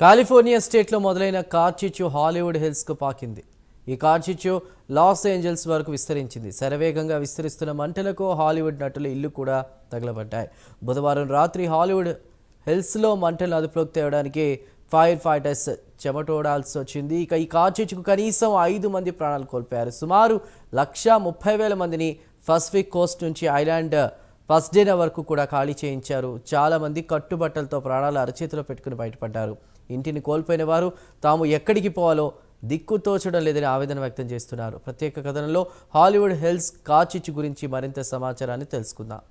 California స్టేట్లో మొదలైన కార్చిచ్చు Hollywood హిల్స్కు పాకింది. ఈ కార్చిచ్చు లాస్ ఏంజల్స్ వరకు విస్తరించింది. శరవేగంగా విస్తరిస్తున్న మంటలకు హాలీవుడ్ నటుల ఇల్లు కూడా తగలబడ్డాయి. బుధవారం రాత్రి హాలీవుడ్ హిల్స్లో మంటలను అదుపులోకి తేవడానికి ఫైర్ ఫైటర్స్ చెమటోడాల్సి వచ్చింది. ఇక ఈ కార్చిచ్చుకు కనీసం 5 మంది ప్రాణాలు కోల్పోయారు. సుమారు 130,000 మందిని పసిఫిక్ కోస్ట్ నుంచి ఐలాండ్ పస్డేనా వరకు కూడా ఖాళీ చేయించారు. చాలామంది కట్టుబట్టలతో ప్రాణాలు అరచేతిలో పెట్టుకుని బయటపడ్డారు. ఇంటిని కోల్పోయిన వారు తాము ఎక్కడికి పోవాలో దిక్కు తోచడం లేదని ఆవేదన వ్యక్తం చేస్తున్నారు. ప్రత్యేక కథనంలో హాలీవుడ్ హిల్స్ కార్చిచ్చు గురించి మరింత సమాచారాన్ని తెలుసుకుందాం.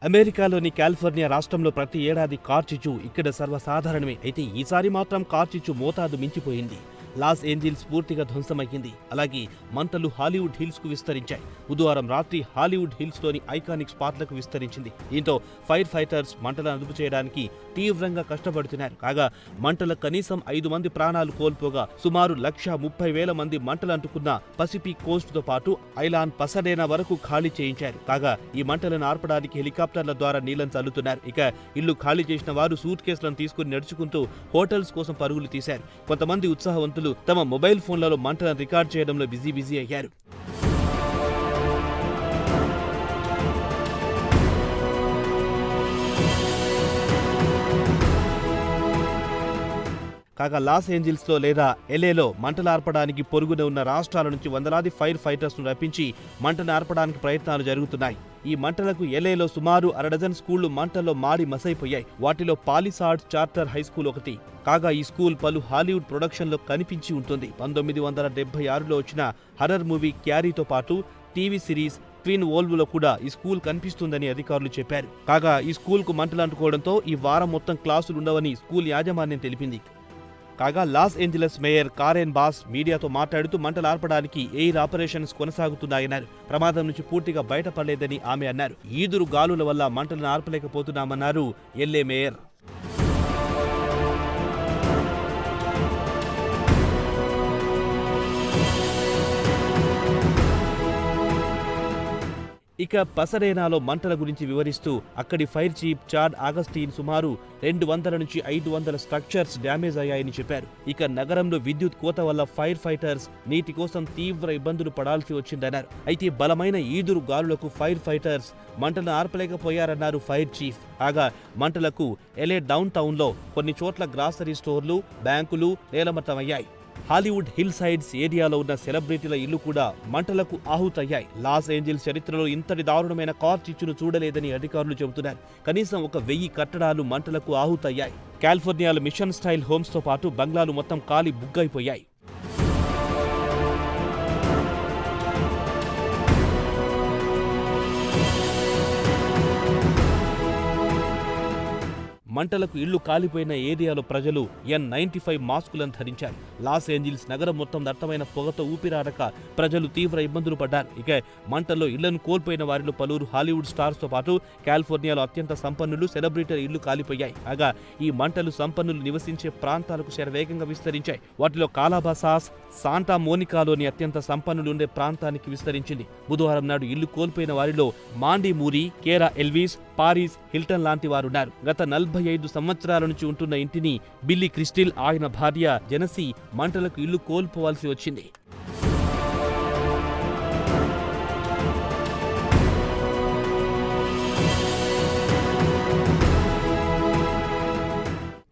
అమెరికాలోని కాలిఫోర్నియా రాష్ట్రంలో ప్రతి ఏడాది కార్చిచ్చు ఇక్కడ సర్వసాధారణమే. అయితే ఈసారి మాత్రం కార్చిచ్చు మోతాదు మించిపోయింది. లాస్ ఏంజిల్స్ పూర్తిగా ధ్వంసమయ్యింది. అలాగే మంటలు హాలీవుడ్ హిల్స్ కు విస్తరించాయి. బుధవారం రాత్రి హాలీవుడ్ హిల్స్ లోని ఐకానిక్ స్పాట్లకు విస్తరించింది. దీంతో ఫైర్ ఫైటర్స్ మంటలను అదుపు చేయడానికి తీవ్రంగా కష్టపడుతున్నారు. కాగా మంటల కనీసం 5 మంది ప్రాణాలు కోల్పోగా సుమారు 130,000 మంది మంటలు అంటుకున్న పసిఫిక్ కోస్ట్ తో పాటు ఐలాండ్ పసడేనా వరకు ఖాళీ చేయించారు. కాగా ఈ మంటలను ఆర్పడానికి హెలికాప్టర్ల ద్వారా నీళ్లను చల్లుతున్నారు. ఇక ఇల్లు ఖాళీ చేసిన వారు సూట్ కేసులను తీసుకుని నడుచుకుంటూ హోటల్స్ కోసం పరుగులు తీశారు. కొంతమంది ఉత్సాహవంతులు తమ మొబైల్ ఫోన్లలో మంటలను రికార్డ్ చేయడంలో బిజీ అయ్యారు. కాగా లాస్ ఏంజిల్స్ లో లేదా ఎల్ఏలో మంటలు ఆర్పడానికి పొరుగున ఉన్న రాష్ట్రాల నుంచి వందలాది ఫైర్ ఫైటర్స్ ను రప్పించి మంటను ఆర్పడానికి ప్రయత్నాలు జరుగుతున్నాయి. ఈ మంటలకు ఎల్ఏలో సుమారు 1 డజన్ స్కూళ్లు మంటల్లో మాడి మసైపోయాయి. వాటిలో పాలిసార్డ్స్ చార్టర్ హై స్కూల్ ఒకటి. కాగా ఈ స్కూల్ పలు హాలీవుడ్ ప్రొడక్షన్లో కనిపించి ఉంటుంది. 1976లో వచ్చిన హర్రర్ మూవీ క్యారీతో పాటు టీవీ సిరీస్ ట్విన్ వోల్వ్లో కూడా ఈ స్కూల్ కనిపిస్తుందని అధికారులు చెప్పారు. కాగా ఈ స్కూల్ కు మంటలు అంటుకోవడంతో ఈ వారం మొత్తం క్లాసులు ఉండవని స్కూల్ యాజమాన్యం తెలిపింది. కాగా లాస్ ఏంజలస్ మేయర్ కారెన్ బాస్ మీడియాతో మాట్లాడుతూ మంటలు ఆర్పడానికి ఎయిర్ ఆపరేషన్స్ కొనసాగుతున్నాయన్నారు. ప్రమాదం నుంచి పూర్తిగా బయటపడలేదని ఆమె అన్నారు. ఈదురు గాలుల వల్ల మంటలను ఆర్పలేకపోతున్నామన్నారు ఎల్ఏ మేయర్. ఇక పసడేనాలో మంటల గురించి వివరిస్తూ అక్కడి ఫైర్ చీఫ్ చాడ్ ఆగస్టీన్ సుమారు 200 నుంచి 500 స్ట్రక్చర్స్ డ్యామేజ్ అయ్యాయని చెప్పారు. ఇక నగరంలో విద్యుత్ కోత వల్ల ఫైర్ ఫైటర్స్ నీటి కోసం తీవ్ర ఇబ్బందులు పడాల్సి వచ్చిందన్నారు. అయితే బలమైన ఈదురు గాలులకు ఫైర్ ఫైటర్స్ మంటలను ఆర్పలేకపోయారన్నారు ఫైర్ చీఫ్. కాగా మంటలకు ఎల్ఏ డౌన్ టౌన్ లో కొన్ని చోట్ల గ్రాసరీ స్టోర్లు, బ్యాంకులు నేలమట్టమయ్యాయి. హాలీవుడ్ హిల్ సైడ్స్ ఏరియాలో ఉన్న సెలబ్రిటీల ఇల్లు కూడా మంటలకు ఆహుతయ్యాయి. లాస్ ఏంజిల్స్ చరిత్రలో ఇంతటి దారుణమైన కార్చిచ్చును చూడలేదని అధికారులు చెబుతున్నారు. కనీసం 1000 కట్టడాలు మంటలకు ఆహుతయ్యాయి. కాలిఫోర్నియాలో మిషన్ స్టైల్ హోమ్స్ తో పాటు బంగ్లాలు మొత్తం కాలి బుగ్గైపోయాయి. మంటలకు ఇళ్లు కాలిపోయిన ఏరియాలో ప్రజలు N95 మాస్కులను ధరించారు. లాస్ ఏంజిల్స్ నగరం మొత్తం దట్టమైన పొగతో ఊపిరాడక ప్రజలు తీవ్ర ఇబ్బందులు పడ్డారు. ఇక మంటల్లో ఇళ్లను కోల్పోయిన వారిలో పలువురు హాలీవుడ్ స్టార్స్ తో పాటు కాలిఫోర్నియాలో అత్యంత సంపన్నులు, సెలబ్రిటీల ఇళ్లు కాలిపోయాయి. కాగా ఈ మంటలు సంపన్నులు నివసించే ప్రాంతాలకు శరవేగంగా విస్తరించాయి. వాటిలో కాలాబాసాస్, శాంటా మోనికాలోని అత్యంత సంపన్నులు ఉండే ప్రాంతానికి విస్తరించింది. బుధవారం నాడు ఇల్లు కోల్పోయిన వారిలో మాండీ మూరీ, కేరా ఎల్విస్, పారిస్ హిల్టన్ లాంటి వారున్నారు. గత 45 సంవత్సరాల నుంచి ఉంటున్న ఇంటిని బిల్లీ క్రిస్టిల్, ఆయన భార్య జెనసీ మంటలకు ఇల్లు కోల్పోవాల్సి వచ్చింది.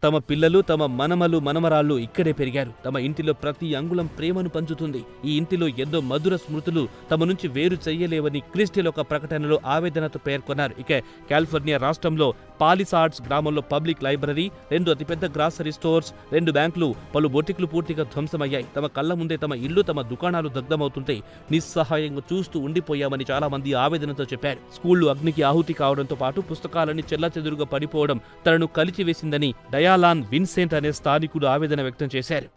తమ పిల్లలు, తమ మనమలు, మనమరాళ్లు ఇక్కడే పెరిగారు. తమ ఇంటిలో ప్రతి అంగుళం ప్రేమను పంచుతుంది. ఈ ఇంటిలో ఎన్నో మధుర స్మృతులు తమ నుంచి వేరు చెయ్యలేవని క్రిస్టిల్ ఒక ప్రకటనలో ఆవేదనతో పేర్కొన్నారు. ఇక కాలిఫోర్నియా రాష్ట్రంలో పాలిసార్డ్స్ గ్రామంలో పబ్లిక్ లైబ్రరీ, 2 అతిపెద్ద గ్రాసరీ స్టోర్స్, 2 బ్యాంకులు, పలు బొటిక్లు పూర్తిగా ధ్వంసమయ్యాయి. తమ కళ్ల ముందే తమ ఇళ్లు, తమ దుకాణాలు దగ్ధమవుతుంటే నిస్సహాయంగా చూస్తూ ఉండిపోయామని చాలా మంది ఆవేదనతో చెప్పారు. స్కూళ్లు అగ్నికి ఆహుతి కావడంతో పాటు పుస్తకాలన్నీ చెల్లాచెదురుగా పడిపోవడం తనను కలిచివేసిందని డయాలాన్ విన్సెంట్ అనే స్థానికుడు ఆవేదన వ్యక్తం చేశారు.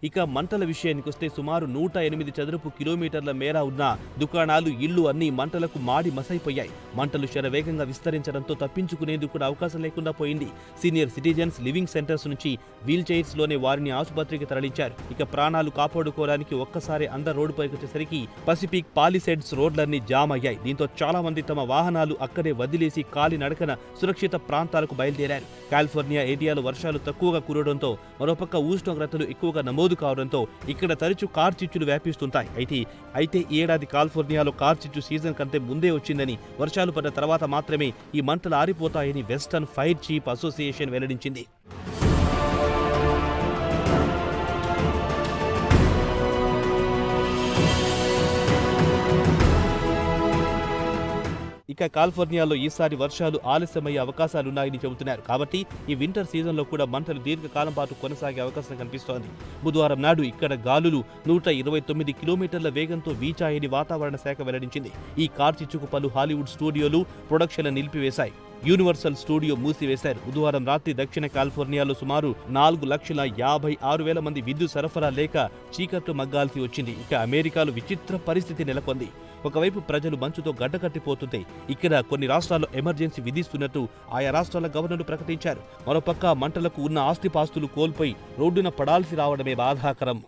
ఇక మంటల విషయానికి వస్తే సుమారు 108 చదరపు కిలోమీటర్ల మేర ఉన్న దుకాణాలు, ఇళ్లు అన్నీ మంటలకు మాడి మసైపోయాయి. మంటలు శరవేగంగా విస్తరించడంతో తప్పించుకునేందుకు కూడా అవకాశం లేకుండా పోయింది. సీనియర్ సిటిజన్స్ లివింగ్ సెంటర్స్ నుంచి వీల్ చైర్స్ లోనే వారిని ఆసుపత్రికి తరలించారు. ఇక ప్రాణాలు కాపాడుకోవడానికి ఒక్కసారి అందరు రోడ్డుపైకి వచ్చేసరికి పసిఫిక్ పాలిసెడ్స్ రోడ్లన్నీ జామ్ అయ్యాయి. దీంతో చాలా మంది తమ వాహనాలు అక్కడే వదిలేసి కాలి నడకన సురక్షిత ప్రాంతాలకు బయలుదేరారు. కాలిఫోర్నియా ఏరియాలో వర్షాలు తక్కువగా కురవడంతో, మరోపక్క ఉష్ణోగ్రతలు ఎక్కువగా నమోదు కావడంతో ఇక్కడ తరచూ కార్చిచ్చులు వ్యాపిస్తుంటాయి. అయితే ఈ ఏడాది కాలిఫోర్నియాలో కార్చిచ్చు సీజన్ కంటే ముందే వచ్చిందని, వర్షాలు పడ్డ తర్వాత మాత్రమే ఈ మంటలు ఆరిపోతాయని వెస్టర్న్ ఫైర్ చీఫ్ అసోసియేషన్ వెల్లడించింది. ఇక కాలిఫోర్నియాలో ఈసారి వర్షాలు ఆలస్యమయ్యే అవకాశాలున్నాయని చెబుతున్నారు. కాబట్టి ఈ వింటర్ సీజన్లో కూడా మంటలు దీర్ఘకాలం పాటు కొనసాగే అవకాశం కనిపిస్తోంది. బుధవారం నాడు ఇక్కడ గాలులు 129 కిలోమీటర్ల వేగంతో వీచాయని వాతావరణ శాఖ వెల్లడించింది. ఈ కార్చిచ్చుకు పలు హాలీవుడ్ స్టూడియోలు ప్రొడక్షన్లు నిలిపివేశాయి. యూనివర్సల్ స్టూడియో మూసివేశారు. బుధవారం రాత్రి దక్షిణ కాలిఫోర్నియాలో సుమారు 4,56,000 మంది విద్యుత్ సరఫరా లేక చీకట్లు మగ్గాల్సి వచ్చింది. ఇక అమెరికాలో విచిత్ర పరిస్థితి నెలకొంది. ఒకవైపు ప్రజలు మంచుతో గడ్డకట్టిపోతుంటే ఇక్కడ కొన్ని రాష్ట్రాల్లో ఎమర్జెన్సీ విధిస్తున్నట్టు ఆయా రాష్ట్రాల గవర్నర్లు ప్రకటించారు. మరోపక్క మంటలకు ఉన్న ఆస్తిపాస్తులు కోల్పోయి రోడ్డున పడాల్సి రావడమే బాధాకరం.